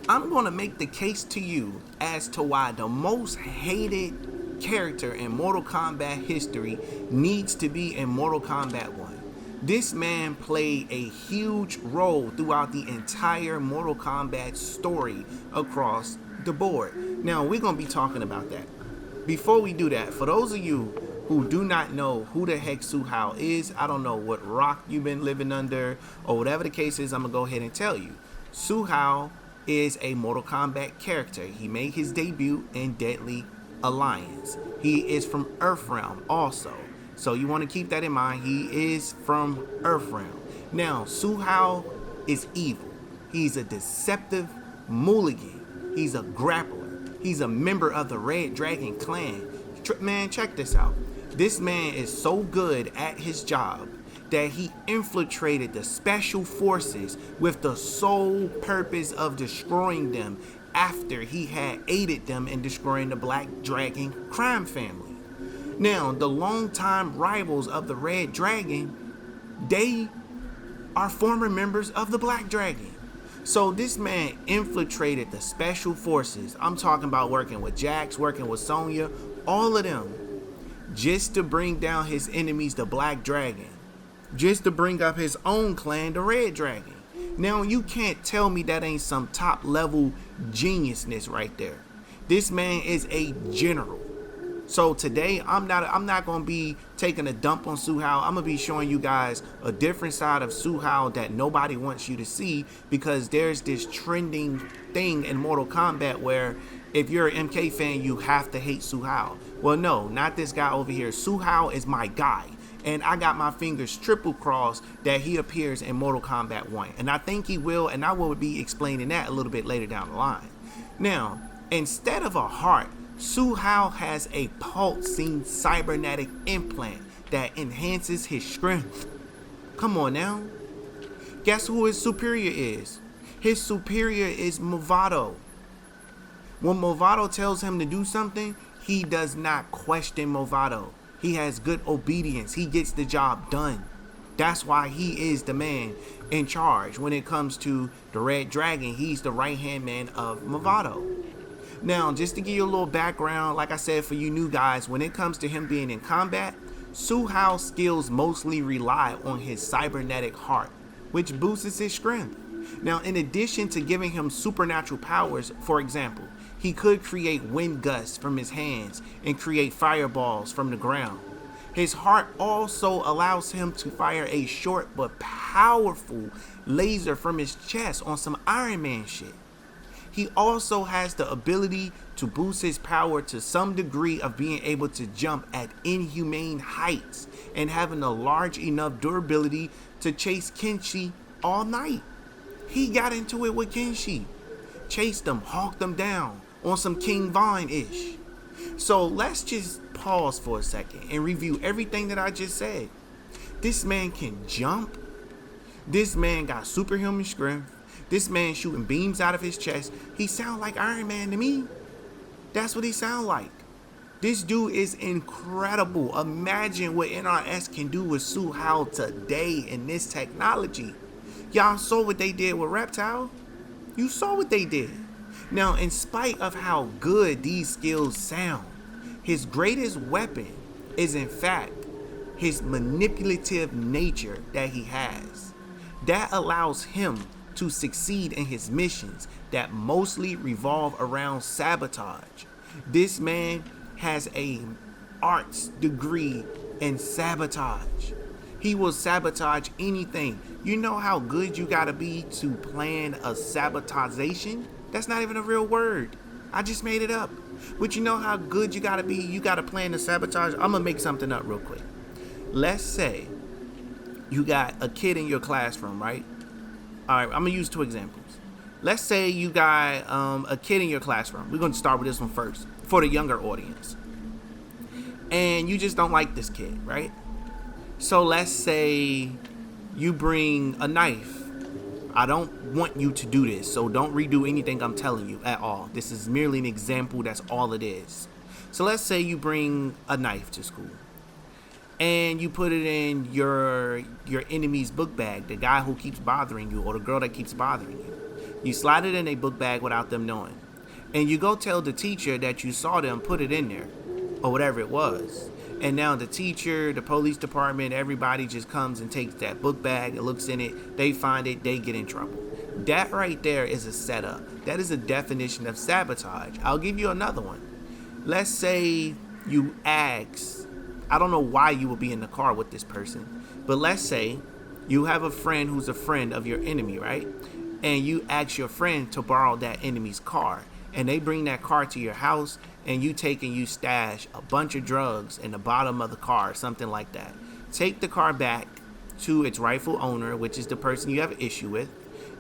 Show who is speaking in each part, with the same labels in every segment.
Speaker 1: I'm going to make the case to you as to why the most hated character in Mortal Kombat history needs to be in Mortal Kombat 1. This man played a huge role throughout the entire Mortal Kombat story across the board. Now, we're going to be talking about that. Before we do that, for those of you who do not know who the heck Hsu Hao is, I don't know what rock you've been living under or whatever the case is, I'm going to go ahead and tell you. Hsu Hao is a Mortal Kombat character. He made his debut in Deadly Alliance. He is from Earthrealm also. So you want to keep that in mind. He is from Earthrealm. Now, Hsu Hao is evil. He's a deceptive mulligan. He's a grappler. He's a member of the Red Dragon clan. Man, check this out. This man is so good at his job that he infiltrated the special forces with the sole purpose of destroying them after he had aided them in destroying the Black Dragon crime family. Now, the longtime rivals of the Red Dragon, they are former members of the Black Dragon. So this man infiltrated the special forces. I'm talking about working with Jax, working with Sonya, all of them, just to bring down his enemies, the Black Dragon. Just to bring up his own clan, the Red Dragon. Now, you can't tell me that ain't some top level geniusness right there. This man is a general. So today, I'm not going to be taking a dump on Hsu Hao. I'm going to be showing you guys a different side of Hsu Hao that nobody wants you to see, because there's this trending thing in Mortal Kombat where if you're an MK fan, you have to hate Hsu Hao. Well, no, not this guy over here. Hsu Hao is my guy. And I got my fingers triple crossed that he appears in Mortal Kombat 1. And I think he will, and I will be explaining that a little bit later down the line. Now, instead of a heart, Hsu Hao has a pulsing cybernetic implant that enhances his strength. Come on now. Guess who his superior is? His superior is Movado. When Movado tells him to do something, he does not question Movado. He has good obedience. He gets the job done. That's why he is the man in charge. When it comes to the Red Dragon, he's the right-hand man of Movado. Now, just to give you a little background, like I said, for you new guys, when it comes to him being in combat, Hsu Hao's skills mostly rely on his cybernetic heart, which boosts his strength. Now, in addition to giving him supernatural powers, for example, he could create wind gusts from his hands and create fireballs from the ground. His heart also allows him to fire a short but powerful laser from his chest on some Iron Man shit. He also has the ability to boost his power to some degree of being able to jump at inhumane heights and having a large enough durability to chase Kenshi all night. He got into it with Kenshi, chased them, hawked them down on some King Von-ish. So let's just pause for a second and review everything that I just said. This man can jump. This man got superhuman strength. This man shooting beams out of his chest. He sound like Iron Man to me. That's what he sound like. This dude is incredible. Imagine what NRS can do with Hsu Hao today in this technology. Y'all saw what they did with Reptile. You saw what they did. Now, in spite of how good these skills sound, his greatest weapon is in fact his manipulative nature that he has. That allows him to succeed in his missions that mostly revolve around sabotage. This man has a arts degree in sabotage. He will sabotage anything. You know how good you gotta be to plan a sabotagation? That's not even a real word. I just made it up. But you know how good you gotta be? You gotta plan a sabotage. I'm gonna make something up real quick. Let's say you got a kid in your classroom, right? All right, I'm gonna use two examples. Let's say you got a kid in your classroom. We're gonna start with this one first for the younger audience. And you just don't like this kid, right? So let's say you bring a knife. I don't want you to do this, so don't redo anything I'm telling you at all. This is merely an example, that's all it is. So let's say you bring a knife to school. And you put it in your enemy's book bag, the guy who keeps bothering you or the girl that keeps bothering you. You slide it in a book bag without them knowing. And you go tell the teacher that you saw them put it in there, or whatever it was. And now the teacher, the police department, everybody just comes and takes that book bag and looks in it. They find it, they get in trouble. That right there is a setup. That is a definition of sabotage. I'll give you another one. Let's say you ask, I don't know why you would be in the car with this person, but let's say you have a friend who's a friend of your enemy, right? And you ask your friend to borrow that enemy's car, and they bring that car to your house, and you take and you stash a bunch of drugs in the bottom of the car, something like that. Take the car back to its rightful owner, which is the person you have an issue with.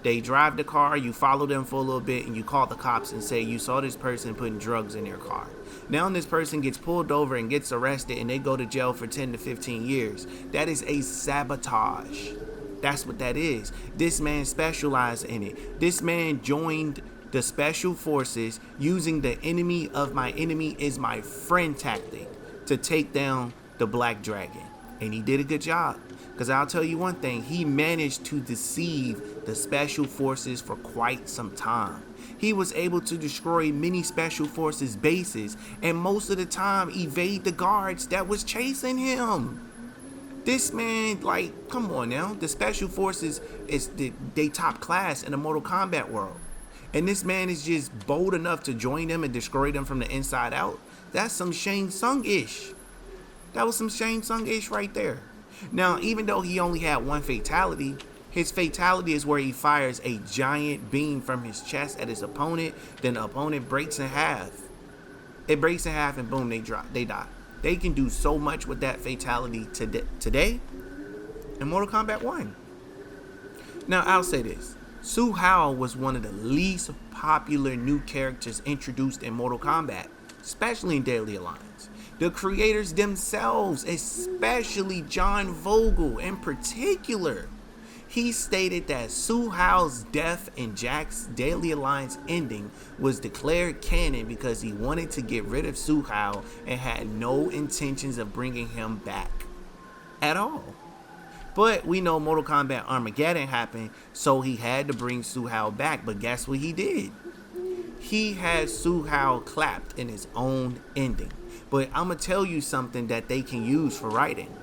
Speaker 1: They drive the car, you follow them for a little bit, and you call the cops and say you saw this person putting drugs in their car. Now this person gets pulled over and gets arrested, and they go to jail for 10 to 15 years. That is a sabotage. That's what that is. This man specialized in it. This man joined the special forces using the enemy of my enemy is my friend tactic to take down the Black Dragon. And he did a good job. Because I'll tell you one thing, he managed to deceive the special forces for quite some time. He was able to destroy many special forces bases and most of the time evade the guards that was chasing him. This man, like, come on now. The special forces is they top class in the Mortal Kombat world. And this man is just bold enough to join them and destroy them from the inside out. That's some Shang Tsung-ish. That was some Shang Tsung-ish right there. Now, even though he only had one fatality, his fatality is where he fires a giant beam from his chest at his opponent. Then the opponent breaks in half. It breaks in half and boom, they die. They can do so much with that fatality today in Mortal Kombat 1. Now, I'll say this. Hsu Hao was one of the least popular new characters introduced in Mortal Kombat, especially in Deadly Alliance. The creators themselves, especially John Vogel in particular, he stated that Hsu Hao's death in Jack's Deadly Alliance ending was declared canon because he wanted to get rid of Hsu Hao and had no intentions of bringing him back at all. But we know Mortal Kombat Armageddon happened, so he had to bring Hsu Hao back. But guess what he did? He had Hsu Hao clapped in his own ending. But I'm going to tell you something that they can use for writing.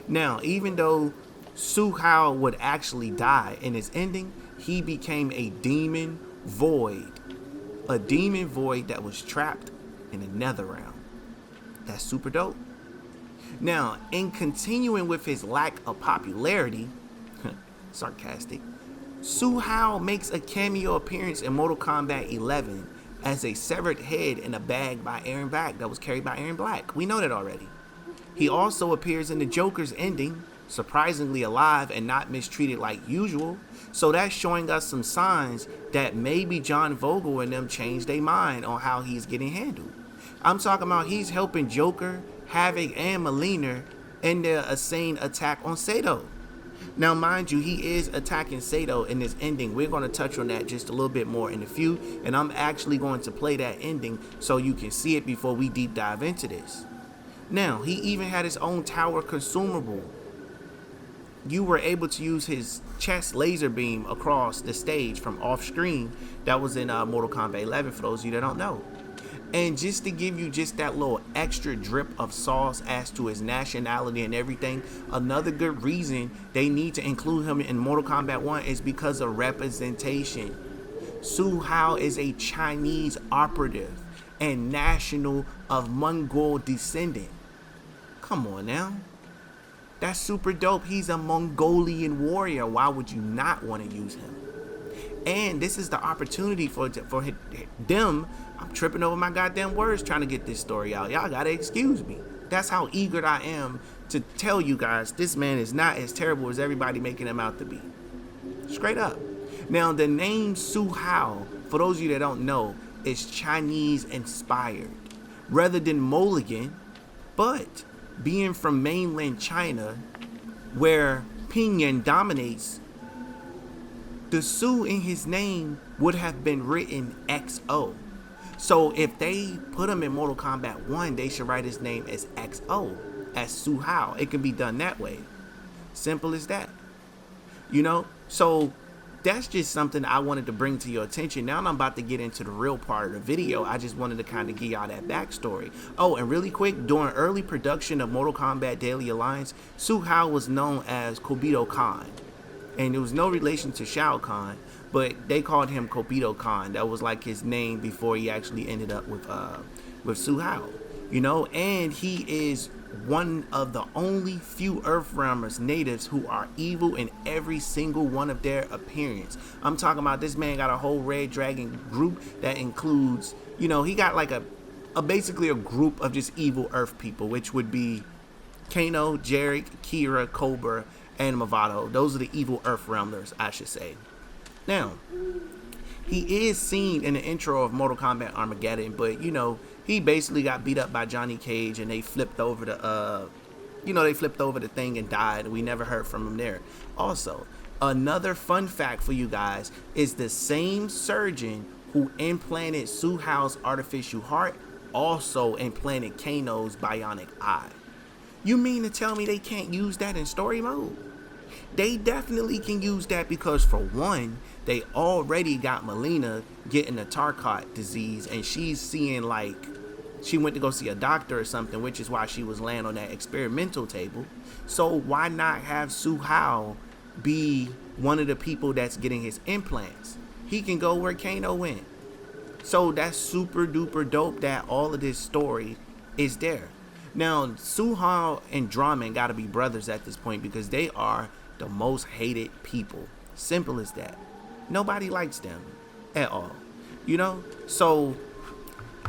Speaker 1: Now, even though Hsu Hao would actually die in his ending, he became a demon void. A demon void that was trapped in a nether realm. That's super dope. Now, in continuing with his lack of popularity, sarcastic, Hsu Hao makes a cameo appearance in Mortal Kombat 11 as a severed head in a bag by Aaron Black that was carried by Aaron Black. We know that already. He also appears in the Joker's ending, surprisingly alive and not mistreated like usual. So that's showing us some signs that maybe John Vogel and them changed their mind on how he's getting handled. I'm talking about he's helping Joker, Havoc, and Melina in their insane attack on Sato. Now, mind you, he is attacking Sato in this ending. We're going to touch on that just a little bit more in a few, and I'm actually going to play that ending so you can see it before we deep dive into this. Now, he even had his own tower consumable. You were able to use his chest laser beam across the stage from off screen. That was in Mortal Kombat 11 for those of you that don't know. And just to give you just that little extra drip of sauce as to his nationality and everything, another good reason they need to include him in Mortal Kombat 1 is because of representation. Hsu Hao is a Chinese operative and national of Mongol descendant. Come on now. That's super dope. He's a Mongolian warrior. Why would you not want to use him? And this is the opportunity for them. I'm tripping over my goddamn words trying to get this story out. Y'all gotta excuse me. That's how eager I am to tell you guys this man is not as terrible as everybody making him out to be. Straight up. Now, the name Hsu Hao, for those of you that don't know, is Chinese inspired. Rather than Mulligan, but being from mainland China, where Pinyin dominates, the Su in his name would have been written XO. So if they put him in Mortal Kombat 1, they should write his name as XO, as Hsu Hao. It can be done that way. Simple as that. You know? So that's just something I wanted to bring to your attention. Now I'm about to get into the real part of the video. I just wanted to kind of give y'all that backstory. Oh, and really quick, during early production of Mortal Kombat Daily Alliance, Hsu Hao was known as Kobito Khan. And there was no relation to Shao Kahn, but they called him Kobito Khan. That was like his name before he actually ended up with Hsu Hao. You know, and he is one of the only few Earthrealmers natives who are evil in every single one of their appearance. I'm talking about this man got a whole Red Dragon group that includes, you know, he got like a basically a group of just evil Earth people, which would be Kano, Jarek, Kira, Cobra, and Mavado. Those are the evil Earthrealmers, I should say. Now, he is seen in the intro of Mortal Kombat Armageddon, but you know, he basically got beat up by Johnny Cage and they flipped over the thing and died. We never heard from him there. Also, another fun fact for you guys is the same surgeon who implanted Hsu Hao's artificial heart also implanted Kano's bionic eye. You mean to tell me they can't use that in story mode? They definitely can use that because, for one, they already got Melina getting the Tarkat disease and she's seeing, like, she went to go see a doctor or something, which is why she was laying on that experimental table. So why not have Hsu Hao be one of the people that's getting his implants? He can go where Kano went. So that's super duper dope that all of this story is there. Now, Hsu Hao and Draman gotta be brothers at this point because they are the most hated people. Simple as that. Nobody likes them at all. You know? So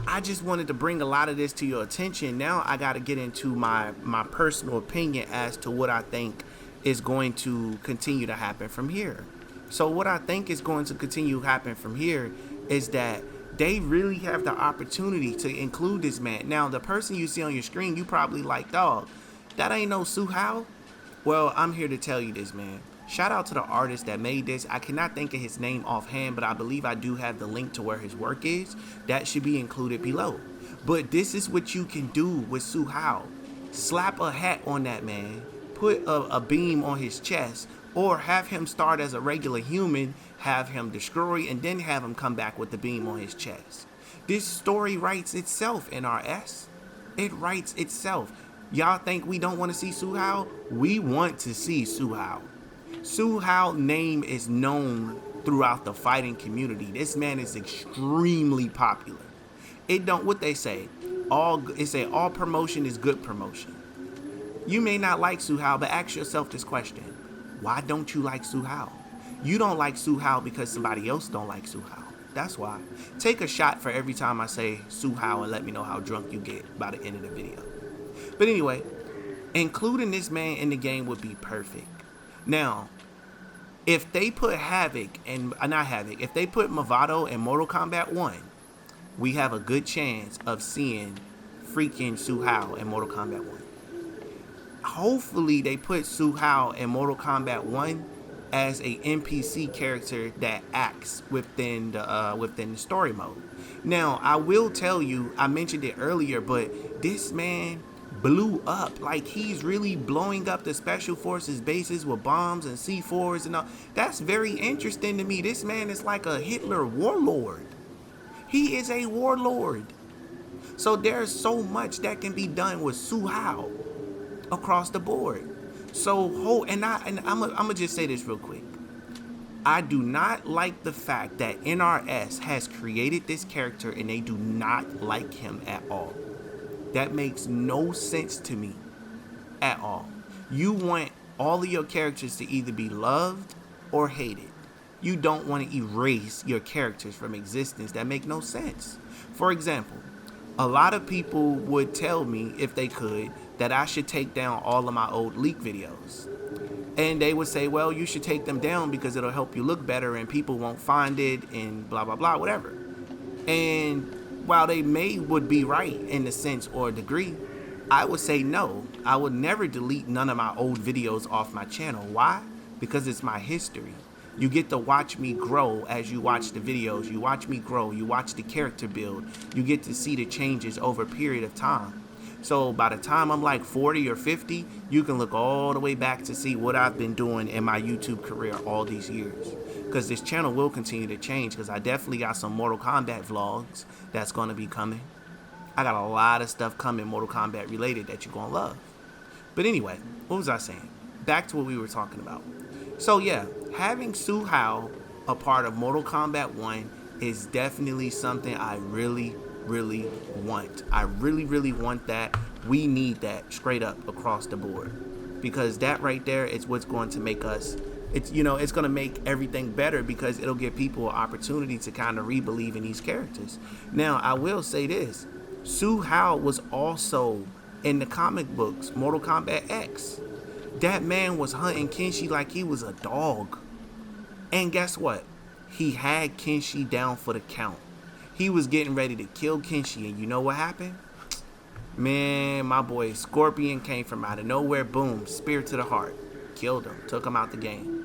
Speaker 1: I just wanted to bring a lot of this to your attention. Now I gotta get into my personal opinion as to what I think is going to continue to happen from here. So what I think is going to continue to happen from here is that they really have the opportunity to include this man. Now, the person you see on your screen, you probably like, dog, that ain't no Hsu Hao. Well, I'm here to tell you this, man. Shout out to the artist that made this. I cannot think of his name offhand, but I believe I do have the link to where his work is. That should be included below. But this is what you can do with Hsu Hao. Slap a hat on that man, put a beam on his chest, or have him start as a regular human, have him destroy, and then have him come back with the beam on his chest. This story writes itself, NRS. It writes itself. Y'all think we don't want to see Hsu Hao? We want to see Hsu Hao. Hsu Hao's name is known throughout the fighting community. This man is extremely popular. It don't, what they say, all promotion is good promotion. You may not like Hsu Hao, but ask yourself this question. Why don't you like Hsu Hao? You don't like Hsu Hao because somebody else don't like Hsu Hao. That's why. Take a shot for every time I say Hsu Hao and let me know how drunk you get by the end of the video. But anyway, including this man in the game would be perfect. Now, if they put if they put Mavado in Mortal Kombat 1, we have a good chance of seeing freaking Hsu Hao in Mortal Kombat 1. Hopefully they put Hsu Hao in Mortal Kombat 1 as a NPC character that acts within the story mode. Now, I will tell you, I mentioned it earlier, but this man blew up. Like, he's really blowing up the special forces bases with bombs and C4s and all. That's very interesting to me. This man is like a Hitler warlord. He is a warlord. So there's so much that can be done with Hsu Hao across the board. So, I'm gonna just say this real quick. I do not like the fact that NRS has created this character and they do not like him at all. That makes no sense to me at all. You want all of your characters to either be loved or hated. You don't want to erase your characters from existence. That make no sense. For example, a lot of people would tell me, if they could, that I should take down all of my old leak videos. And they would say, well, you should take them down because it'll help you look better and people won't find it and blah, blah, blah, whatever. And while they would be right in a sense or a degree, I would say no. I would never delete none of my old videos off my channel. Why? Because it's my history. You get to watch me grow as you watch the videos. You watch me grow. You watch the character build. You get to see the changes over a period of time. So by the time I'm like 40 or 50, you can look all the way back to see what I've been doing in my YouTube career all these years. because this channel will continue to change, because I definitely got some Mortal Kombat vlogs that's going to be coming. I got a lot of stuff coming Mortal Kombat related that you're going to love. But anyway, what was I saying? Back to what we were talking about. So yeah, having Hsu Hao a part of Mortal Kombat 1 is definitely something I really, really want. I really, really want that. We need that straight up across the board, because that right there is what's going to make us, it's going to make everything better, because it'll give people an opportunity to kind of re-believe in these characters. Now, I will say this. Hsu Hao was also in the comic books, Mortal Kombat X. That man was hunting Kenshi like he was a dog. And guess what? He had Kenshi down for the count. He was getting ready to kill Kenshi, and you know what happened? Man, my boy Scorpion came from out of nowhere. Boom, spear to the heart. Killed him, took him out the game.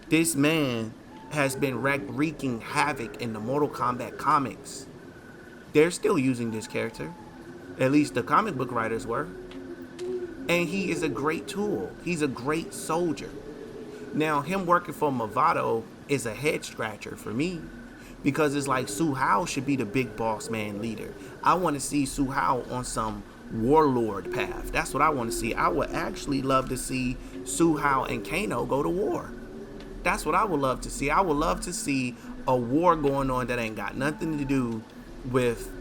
Speaker 1: This man has been wreaking havoc in the Mortal Kombat comics. They're still using this character. At least the comic book writers were. And he is a great tool. He's a great soldier. Now, him working for Movado is a head scratcher for me, because it's like Hsu Hao should be the big boss man leader. I want to see Hsu Hao on some warlord path. That's what I want to see. I would actually love to see Hsu Hao and Kano go to war. That's what I would love to see. I would love to see a war going on that ain't got nothing to do with,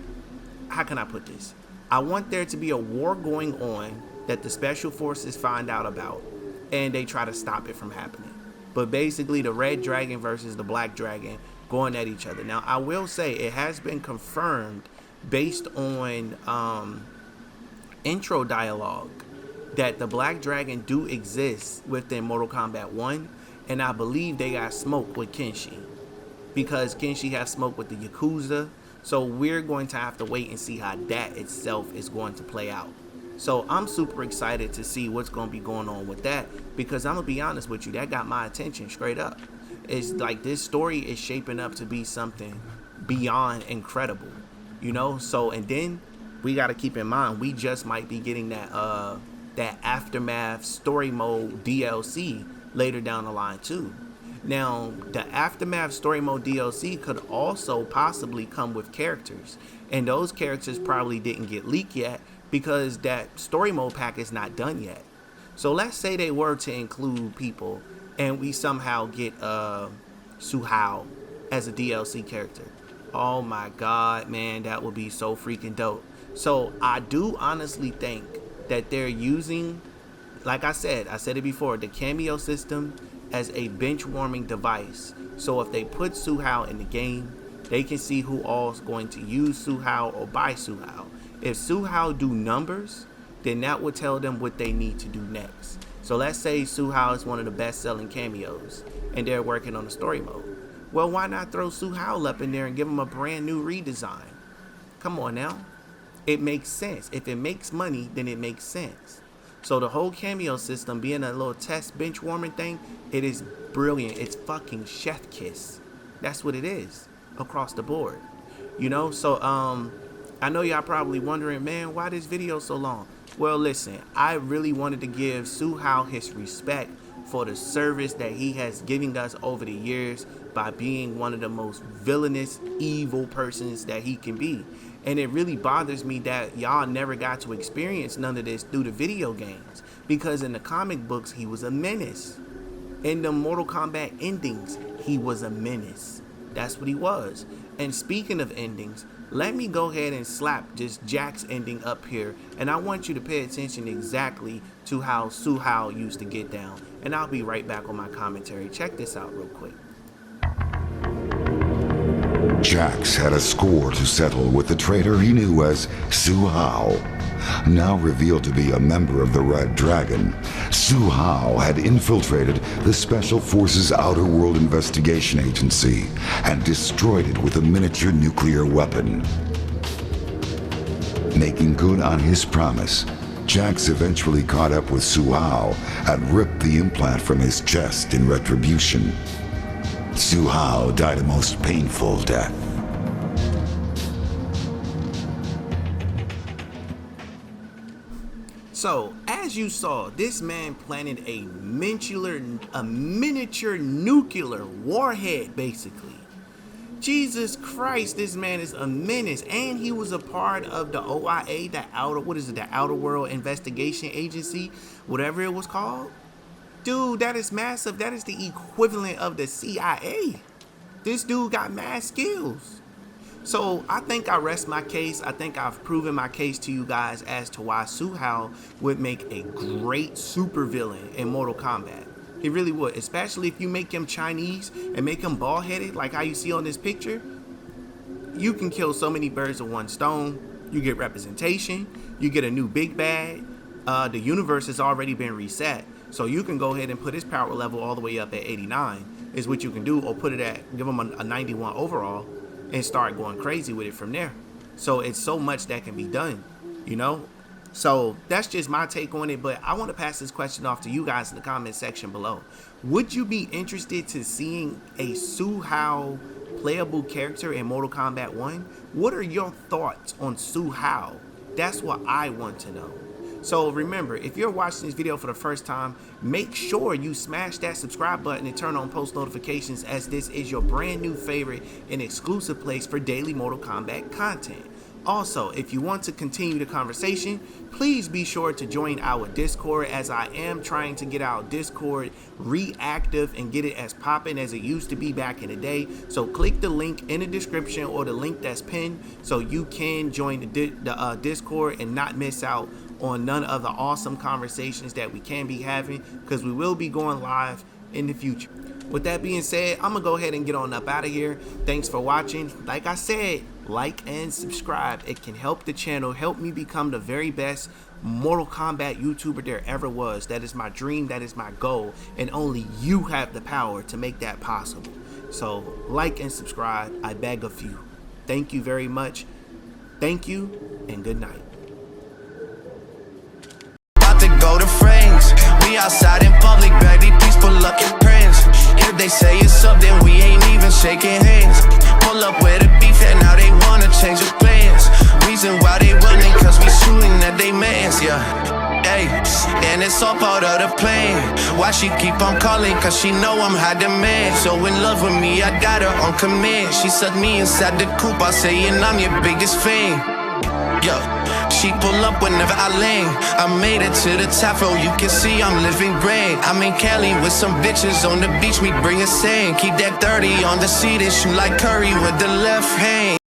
Speaker 1: how can I put this? I want there to be a war going on that the special forces find out about, and they try to stop it from happening. But basically, the red dragon versus the black dragon going at each other. Now, I will say it has been confirmed based on intro dialogue that the black dragon do exist within Mortal Kombat 1, and I believe they got smoke with Kenshi, because Kenshi has smoke with the Yakuza. So we're going to have to wait and see how that itself is going to play out. So I'm super excited to see what's going to be going on with that, because I'm going to be honest with you, that got my attention straight up. It's like this story is shaping up to be something beyond incredible, So, and then we got to keep in mind, we just might be getting that Aftermath story mode DLC later down the line too. Now, the Aftermath story mode DLC could also possibly come with characters, and those characters probably didn't get leaked yet, because that story mode pack is not done yet. So let's say they were to include people, and we somehow get Hsu Hao as a DLC character. Oh my god, man, that would be so freaking dope. So I do honestly think that they're using, like I said it before, the cameo system as a bench warming device. So if they put Hsu Hao in the game, they can see who all's going to use Hsu Hao or buy Hsu Hao. If Hsu Hao do numbers, then that would tell them what they need to do next. So let's say Hsu Hao is one of the best selling cameos, and they're working on the story mode. Well, why not throw Hsu Hao up in there and give him a brand new redesign? Come on now. It makes sense. If it makes money, then it makes sense. So the whole cameo system being a little test bench warming thing, it is brilliant. It's fucking chef kiss. That's what it is across the board. So I know y'all probably wondering, man, why this video so long? Well, listen, I really wanted to give Hsu Hao his respect for the service that he has given us over the years by being one of the most villainous, evil persons that he can be. And it really bothers me that y'all never got to experience none of this through the video games, because in the comic books, he was a menace. In the Mortal Kombat endings, he was a menace. That's what he was. And speaking of endings, let me go ahead and slap just Jack's ending up here, and I want you to pay attention exactly to how Hsu Hao used to get down. And I'll be right back on my commentary. Check this out real quick.
Speaker 2: Jax had a score to settle with the traitor he knew as Hsu Hao. Now revealed to be a member of the Red Dragon, Hsu Hao had infiltrated the Special Forces Outer World Investigation Agency and destroyed it with a miniature nuclear weapon. Making good on his promise, Jax eventually caught up with Hsu Hao and ripped the implant from his chest in retribution. Hsu Hao died a most painful death.
Speaker 1: So, as you saw, this man planted a miniature nuclear warhead, basically. Jesus Christ, this man is a menace, and he was a part of the OIA, the Outer World Investigation Agency, whatever it was called. Dude, that is massive. That is the equivalent of the CIA. This dude got mad skills. So I think I rest my case. I think I've proven my case to you guys as to why Hsu Hao would make a great supervillain in Mortal Kombat. He really would, especially if you make him Chinese and make him bald-headed like how you see on this picture. You can kill so many birds with one stone. You get representation. You get a new big bad. The universe has already been reset. So you can go ahead and put his power level all the way up at 89 is what you can do, or put it at, give him a 91 overall and start going crazy with it from there. So it's so much that can be done, you know? So that's just my take on it, but I want to pass this question off to you guys in the comment section below. Would you be interested to seeing a Hsu Hao playable character in Mortal Kombat 1? What are your thoughts on Hsu Hao? That's what I want to know. So remember, if you're watching this video for the first time, make sure you smash that subscribe button and turn on post notifications, as this is your brand new favorite and exclusive place for daily Mortal Kombat content. Also, if you want to continue the conversation, please be sure to join our Discord, as I am trying to get our Discord reactive and get it as popping as it used to be back in the day. So click the link in the description or the link that's pinned so you can join the Discord and not miss out on none of the awesome conversations that we can be having, because we will be going live in the future. With that being said, I'm gonna go ahead and get on up out of here. Thanks for watching. Like I said, like and subscribe. It can help the channel, help me become the very best Mortal Kombat YouTuber there ever was. That is my dream, that is my goal, and only you have the power to make that possible. So like and subscribe, I beg of you. Thank you very much. Thank you and good night.
Speaker 3: Go to frames. We outside in public, baby, please pull up your prints. If they say it's up, then we ain't even shaking hands. Pull up with a beef and now they wanna change the plans. Reason why they running, cause we shooting at they mans, yeah. Hey, and it's all part of the plan. Why she keep on calling, cause she know I'm high demand. So in love with me, I got her on command. She sucked me inside the coupe, I saying I'm your biggest fan. Yo, she pull up whenever I land. I made it to the top, bro, you can see I'm living grand. I'm in Cali with some bitches on the beach, me bringing sand. Keep that 30 on the seat and shoot like Curry with the left hand.